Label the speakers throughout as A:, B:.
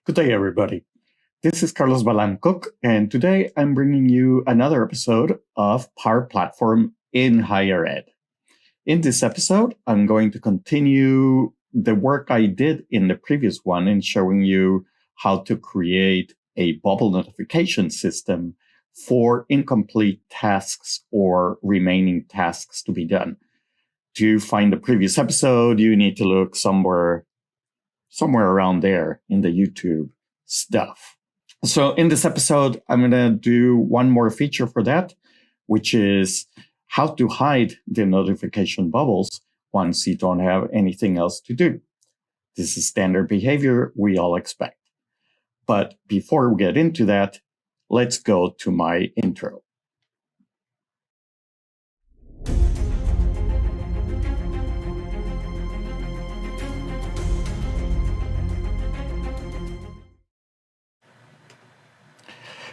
A: Good day, everybody. This is Carlos Balan Cook, and today I'm bringing you another episode of Power Platform in Higher Ed. In this episode, I'm going to continue the work I did in the previous one in showing you how to create a bubble notification system for incomplete tasks or remaining tasks to be done. To find the previous episode, you need to look somewhere around there in the YouTube stuff. So in this episode, I'm going to do one more feature for that, which is how to hide the notification bubbles once you don't have anything else to do. This is standard behavior we all expect. But before we get into that, let's go to my intro.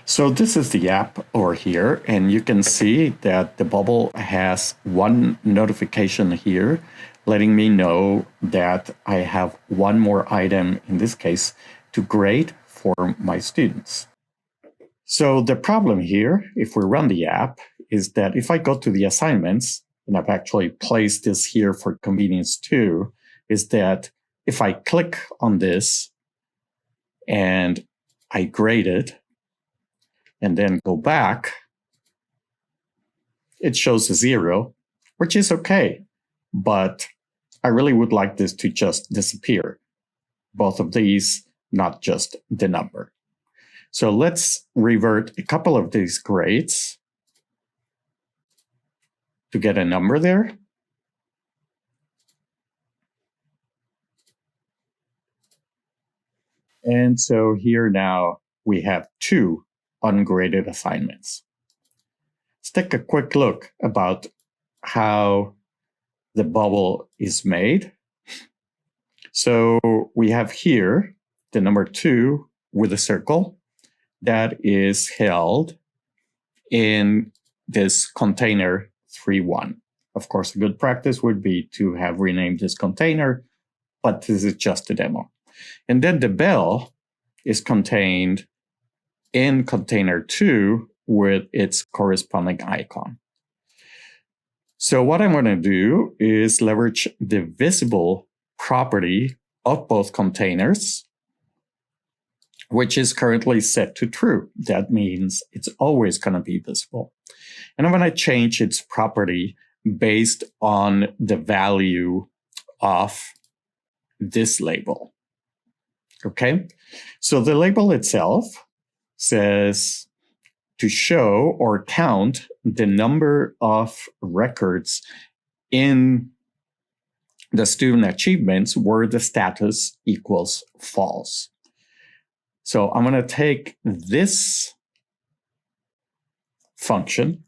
A: So this is the app over here, and you can see that the bubble has one notification here letting me know that I have one more item, in this case, to grade for my students. So the problem here, if we run the app, is that if I go to the assignments, and I've actually placed this here for convenience too, is that if I click on this and I grade it, and then go back, it shows a 0, which is okay. But I really would like this to just disappear. Both of these, not just the number. So let's revert a couple of these grades to get a number there. And so here now we have 2 ungraded assignments. Let's take a quick look about how the bubble is made. So we have here the number 2 with a circle that is held in this container 3.1. Of course, a good practice would be to have renamed this container, but this is just a demo. And then the bell is contained in container 2 with its corresponding icon. So what I'm going to do is leverage the visible property of both containers, which is currently set to true. That means it's always going to be visible. And I'm going to change its property based on the value of this label. Okay, so the label itself says to show or count the number of records in the student achievements where the status equals false. So I'm going to take this function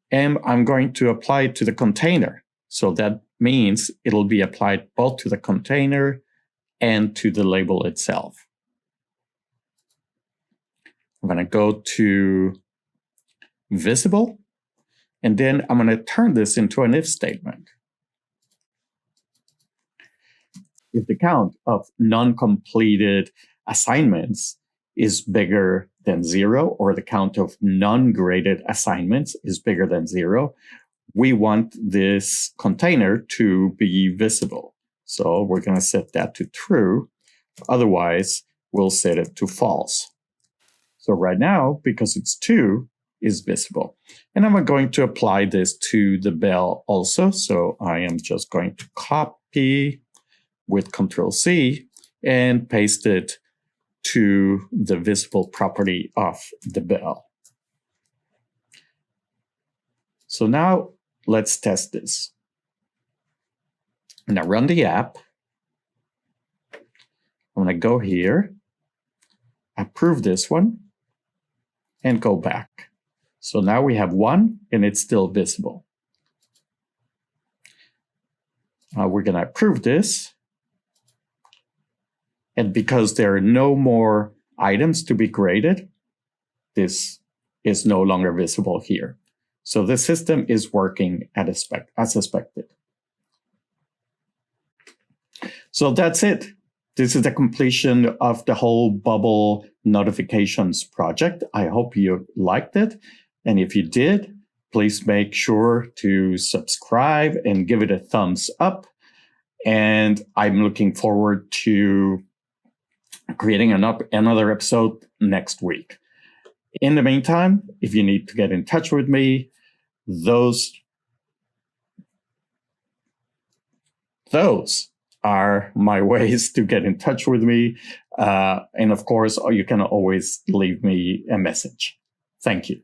A: and I'm going to apply it to the container. So that means it'll be applied both to the container and to the label itself. I'm going to go to visible, and then I'm going to turn this into an if statement. If the count of non-completed assignments is bigger than 0, or the count of non-graded assignments is bigger than 0, we want this container to be visible. So we're going to set that to true. Otherwise, we'll set it to false. So right now, because it's 2, is visible. And I'm going to apply this to the bell also. So I am just going to copy with Control-C and paste it to the visible property of the bell. So now let's test this. Now run the app. I'm going to go here, approve this one, and go back. So now we have 1 and it's still visible. We're going to approve this. And because there are no more items to be graded, this is no longer visible here. So the system is working as expected. So that's it. this is the completion of the whole Bubble notifications project. I hope you liked it. And if you did, please make sure to subscribe and give it a thumbs up. And I'm looking forward to creating another episode next week. In the meantime, if you need to get in touch with me, those are my ways to get in touch with me. And of course, you can always leave me a message. Thank you.